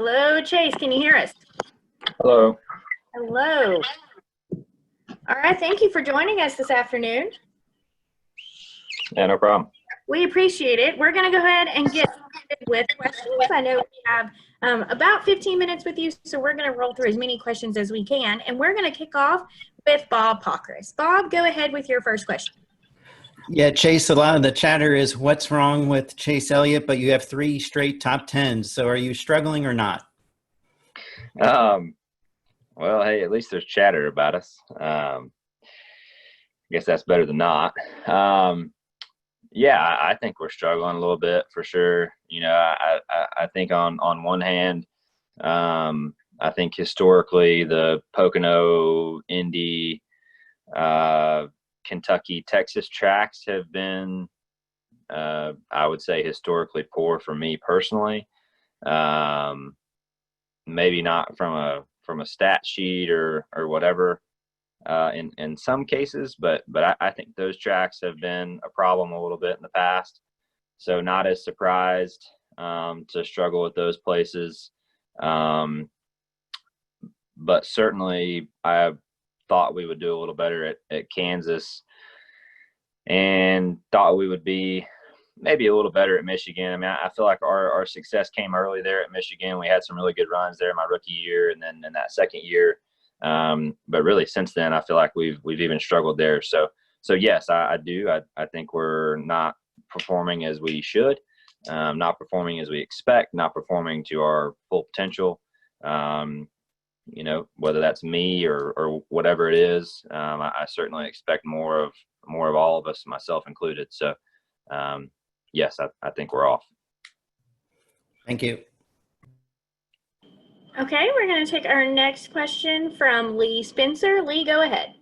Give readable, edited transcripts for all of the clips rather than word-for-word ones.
Hello, Chase. Can you hear us? Hello. Hello. All right. Thank you for joining us this afternoon. Yeah, no problem. We appreciate it. We're going to go ahead and get started with questions. I know we have about 15 minutes with you, so we're going to roll through as many questions as we can. And we're going to kick off with Bob Pockris. Bob, go ahead with your first question. Yeah, Chase, a lot of the chatter is what's wrong with Chase Elliott, but you have 3 straight top 10s. So are you struggling or not? Well, hey, at least there's chatter about us. I guess that's better than not. Yeah, I think we're struggling a little bit for sure. You know, I think on one hand, I think historically the Pocono, Indy, Kentucky, Texas tracks have been, I would say, historically poor for me personally. Maybe not from a stat sheet or whatever in some cases, but I think those tracks have been a problem a little bit in the past. So not as surprised to struggle with those places. But certainly I thought we would do a little better at Kansas and thought we would be maybe a little better at Michigan. I mean, I feel like our success came early there at Michigan. We had some really good runs there my rookie year and then in that second year. But really since then, I feel like we've even struggled there. So yes, I do. I think we're not performing as we should, not performing as we expect, not performing to our full potential. You know, whether that's me or whatever it is, I certainly expect more of all of us, myself included. So, yes, I think we're off. Thank you. Okay, we're going to take our next question from Lee Spencer. Lee, go ahead.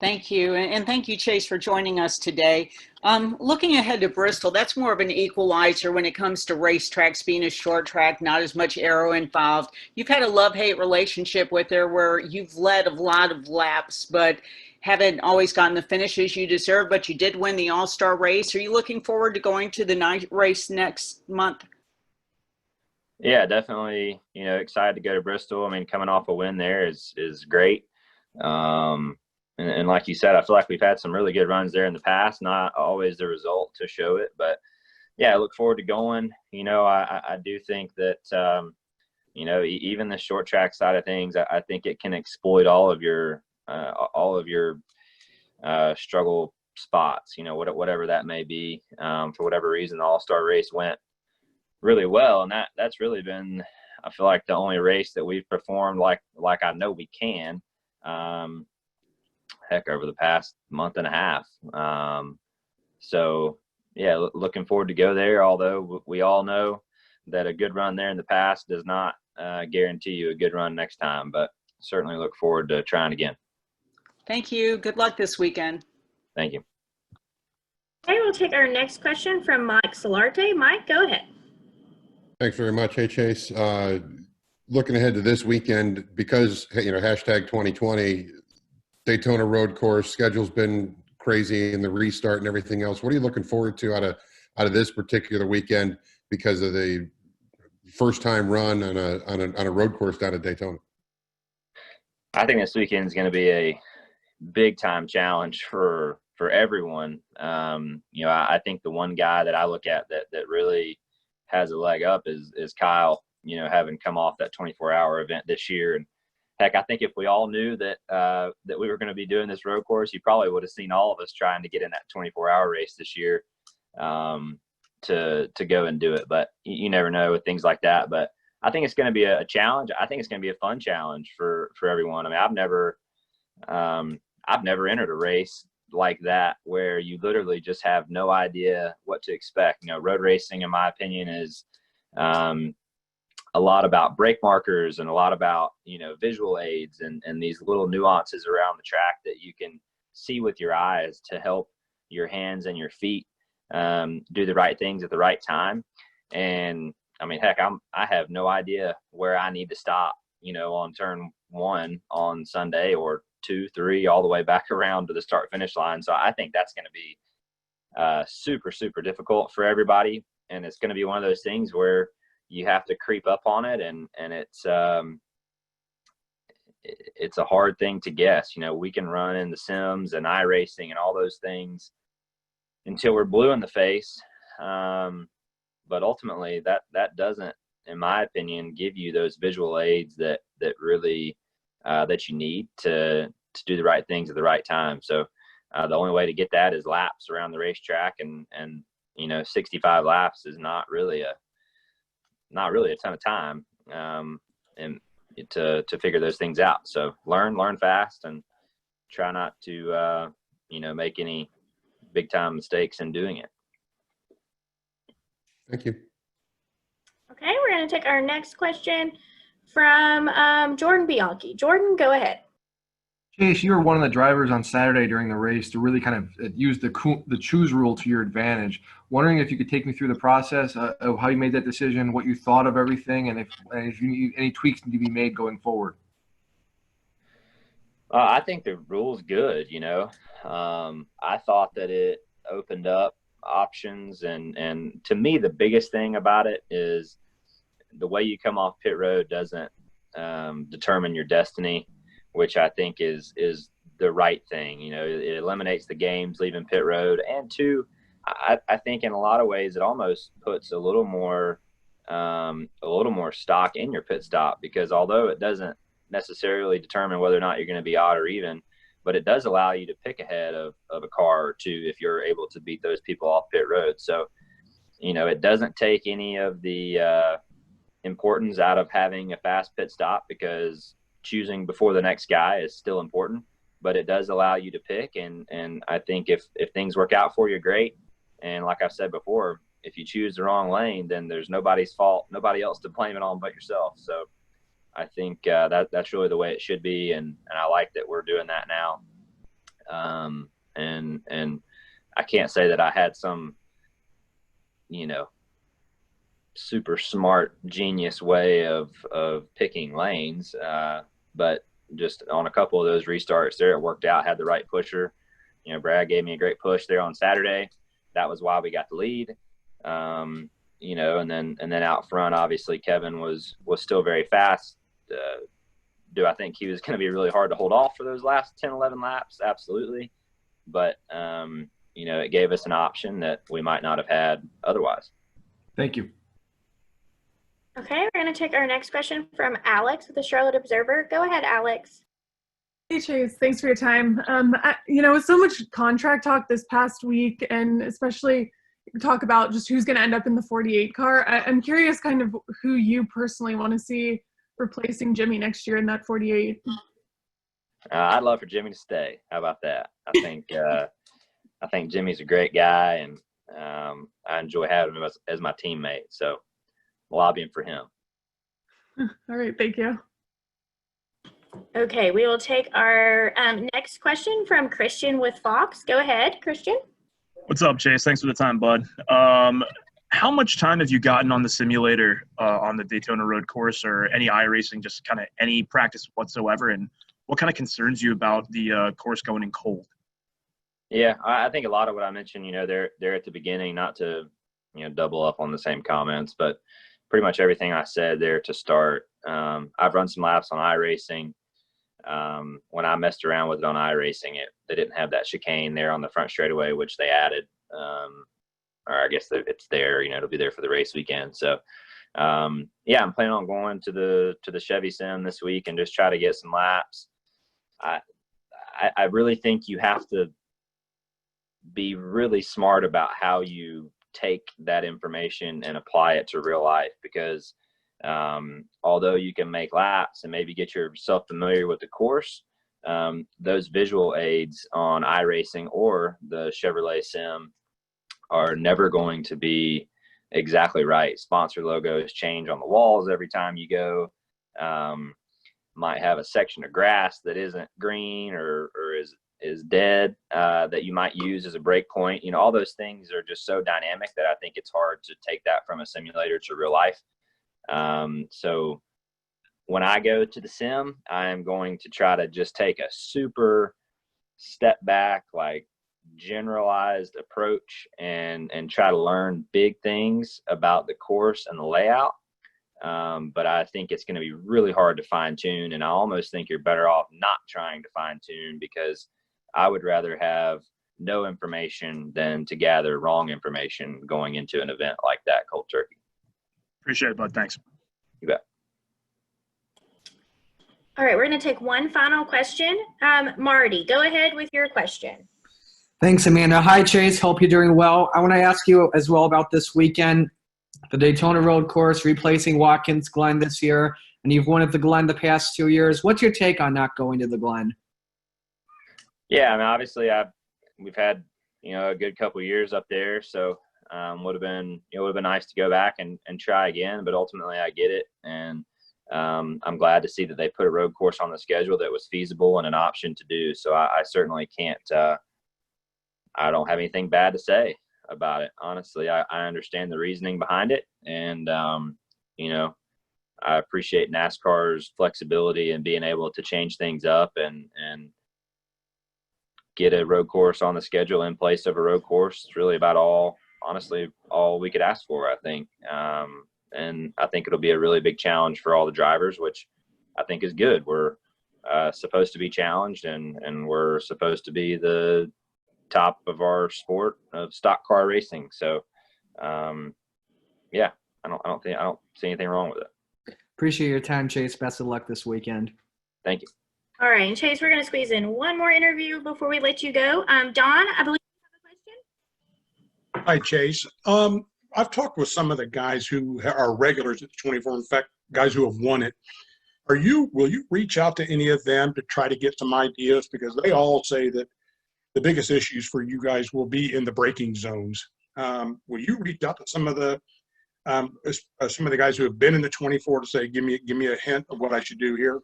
Thank you. And thank you, Chase, for joining us today. Looking ahead to Bristol, that's more of an equalizer when it comes to racetracks being a short track, not as much aero involved. You've had a love-hate relationship with her where you've led a lot of laps, but haven't always gotten the finishes you deserve, but you did win the All-Star race. Are you looking forward to going to the night race next month? Yeah, definitely. You know, excited to go to Bristol. I mean, coming off a win there is great. And like you said, I feel like we've had some really good runs there in the past, not always the result to show it, but yeah, I look forward to going. You know, I do think that, you know, even the short track side of things, I think it can exploit all of your struggle spots, you know, whatever that may be. For whatever reason, the All-Star race went really well. And that's really been, I feel like, the only race that we've performed like I know we can. Heck, over the past month and a half. So yeah, looking forward to go there. Although we all know that a good run there in the past does not guarantee you a good run next time, but certainly look forward to trying again. Thank you. Good luck this weekend. Thank you. Okay, we'll take our next question from Mike Solarte. Mike, go ahead. Thanks very much. Hey, Chase. Looking ahead to this weekend, because, you know, hashtag 2020, Daytona road course schedule's been crazy and the restart and everything else. What are you looking forward to out of this particular weekend because of the first time run on a road course down at Daytona? I think this weekend is going to be a big time challenge for everyone. You know, I think the one guy that I look at that really has a leg up is Kyle, you know, having come off that 24-hour event this year. And heck, I think if we all knew that we were going to be doing this road course, you probably would have seen all of us trying to get in that 24-hour race this year to go and do it. But you never know with things like that. But I think it's going to be a challenge. I think it's going to be a fun challenge for everyone. I mean, I've never entered a race like that where you literally just have no idea what to expect. You know, road racing, in my opinion, is a lot about brake markers and a lot about, you know, visual aids and these little nuances around the track that you can see with your eyes to help your hands and your feet do the right things at the right time. And I mean, heck, I have no idea where I need to stop, you know, on turn 1 on Sunday or 2, 3, all the way back around to the start finish line. So I think that's going to be super, super difficult for everybody. And it's going to be one of those things where you have to creep up on it, and it's a hard thing to guess. We can run in the sims and iRacing and all those things until we're blue in the face. But ultimately that doesn't, in my opinion, give you those visual aids that really that you need to do the right things at the right time. So the only way to get that is laps around the racetrack, and 65 laps is not really a ton of time, and to figure those things out. So learn fast, and try not to make any big time mistakes in doing it. Thank you. Okay, we're going to take our next question from Jordan Bianchi. Jordan, go ahead. Chase, you were one of the drivers on Saturday during the race to really kind of use the choose rule to your advantage. Wondering if you could take me through the process of how you made that decision, what you thought of everything, and if you need any tweaks need to be made going forward. I think the rule's good. I thought that it opened up options, and to me the biggest thing about it is the way you come off pit road doesn't determine your destiny, which I think is the right thing. It eliminates the games leaving pit road, and two, I think in a lot of ways it almost puts a little more stock in your pit stop, because although it doesn't necessarily determine whether or not you're going to be odd or even, but it does allow you to pick ahead of a car or two if you're able to beat those people off pit road. So, it doesn't take any of the importance out of having a fast pit stop, because choosing before the next guy is still important, but it does allow you to pick. And I think if things work out for you, great. And like I've said before, if you choose the wrong lane, then there's nobody's fault, nobody else to blame it on but yourself. So I think that's really the way it should be, and I like that we're doing that now. And I can't say that I had some, super smart genius way of picking lanes, but just on a couple of those restarts there, it worked out. Had the right pusher. Brad gave me a great push there on Saturday. That was why we got the lead. And then out front, obviously Kevin was still very fast. Do I think he was going to be really hard to hold off for those last 10, 11 laps? Absolutely. But, it gave us an option that we might not have had otherwise. Thank you. Okay, we're going to take our next question from Alex with the Charlotte Observer. Go ahead, Alex. Hey, Chase. Thanks for your time. With so much contract talk this past week, and especially talk about just who's going to end up in the 48 car, I'm curious kind of who you personally want to see replacing Jimmy next year in that 48. I'd love for Jimmy to stay. How about that? I think Jimmy's a great guy, and I enjoy having him as my teammate. So lobbying for him. All right, thank you. Okay, we will take our next question from Christian with Fox. Go ahead, Christian. What's up, Chase? Thanks for the time, bud. How much time have you gotten on the simulator on the Daytona road course, or any iRacing, just kind of any practice whatsoever? And what kind of concerns you about the course going in cold? Yeah, I think a lot of what I mentioned, there at the beginning, not to, double up on the same comments, but pretty much everything I said there to start. I've run some laps on iRacing. When I messed around with it on iRacing, they didn't have that chicane there on the front straightaway, which they added. Or I guess it's there, it'll be there for the race weekend. So, I'm planning on going to the Chevy Sim this week and just try to get some laps. I really think you have to be really smart about how you take that information and apply it to real life, because although you can make laps and maybe get yourself familiar with the course, those visual aids on iRacing or the Chevrolet Sim are never going to be exactly right. Sponsor logos change on the walls every time you go. Might have a section of grass that isn't green or is dead that you might use as a break point. All those things are just so dynamic that I think it's hard to take that from a simulator to real life. So when I go to the sim, I am going to try to just take a super step back, like generalized approach and try to learn big things about the course and the layout. But I think it's going to be really hard to fine tune. And I almost think you're better off not trying to fine tune, because I would rather have no information than to gather wrong information going into an event like that cold turkey. Appreciate it, bud. Thanks. You bet. All right, we're going to take one final question. Marty, go ahead with your question. Thanks, Amanda. Hi, Chase. Hope you're doing well. I want to ask you as well about this weekend, the Daytona Road Course replacing Watkins Glen this year, and you've won at the Glen the past 2 years. What's your take on not going to the Glen? Yeah, I mean, obviously, we've had a good couple of years up there, so would have been nice to go back and try again. But ultimately, I get it, and I'm glad to see that they put a road course on the schedule that was feasible and an option to do. So I certainly can't. I don't have anything bad to say about it. Honestly, I understand the reasoning behind it, and I appreciate NASCAR's flexibility and being able to change things up and get a road course on the schedule in place of a road course. It's really about all we could ask for, I think. And I think it'll be a really big challenge for all the drivers, which I think is good. We're supposed to be challenged, and we're supposed to be the top of our sport of stock car racing. So, yeah, I don't see anything wrong with it. Appreciate your time, Chase. Best of luck this weekend. Thank you. All right, and Chase, we're going to squeeze in one more interview before we let you go. Don, I believe you have a question. Hi, Chase. I've talked with some of the guys who are regulars at the 24, in fact, guys who have won it. Will you reach out to any of them to try to get some ideas? Because they all say that the biggest issues for you guys will be in the braking zones. Will you reach out to some of the guys who have been in the 24 to say, give me a hint of what I should do here?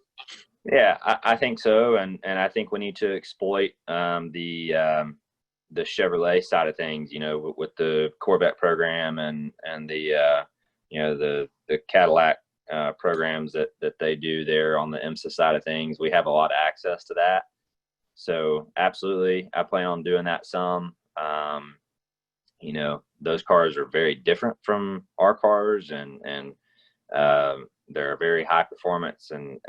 Yeah, I think so, and I think we need to exploit the Chevrolet side of things, with the Corvette program and the Cadillac programs that they do there on the IMSA side of things. We have a lot of access to that. So absolutely, I plan on doing that some. Those cars are very different from our cars, and they're very high performance and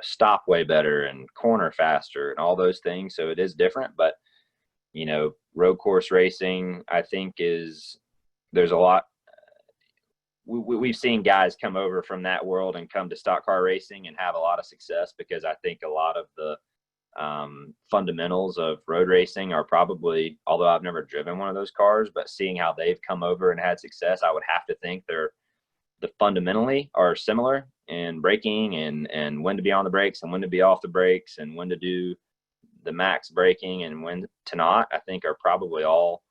stop way better and corner faster and all those things. So it is different, but road course racing, I think there's a lot. We've seen guys come over from that world and come to stock car racing and have a lot of success, because I think a lot of the fundamentals of road racing are probably, although I've never driven one of those cars, but seeing how they've come over and had success, I would have to think the fundamentally are similar in braking and when to be on the brakes and when to be off the brakes and when to do the max braking and when to not. I think are probably all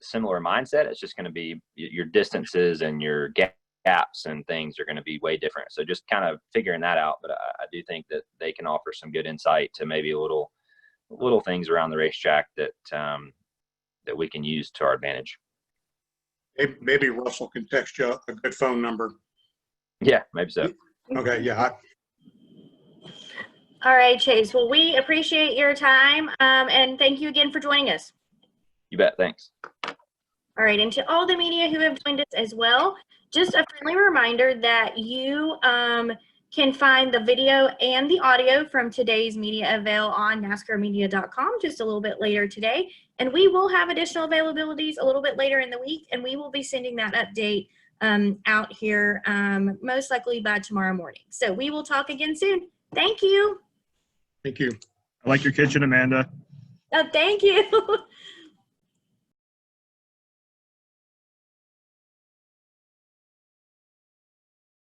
similar mindset. It's just going to be your distances and your gaps and things are going to be way different. So just kind of figuring that out. But I do think that they can offer some good insight to maybe little things around the racetrack that we can use to our advantage. Maybe Russell can text you a good phone number. Yeah, maybe so. Okay, yeah. All right, Chase. Well, we appreciate your time, and thank you again for joining us. You bet. Thanks. All right, and to all the media who have joined us as well, just a friendly reminder that you can find the video and the audio from today's media avail on NASCARmedia.com just a little bit later today. And we will have additional availabilities a little bit later in the week, and we will be sending that update out here most likely by tomorrow morning. So we will talk again soon. Thank you. Thank you. I like your kitchen, Amanda. Oh, thank you.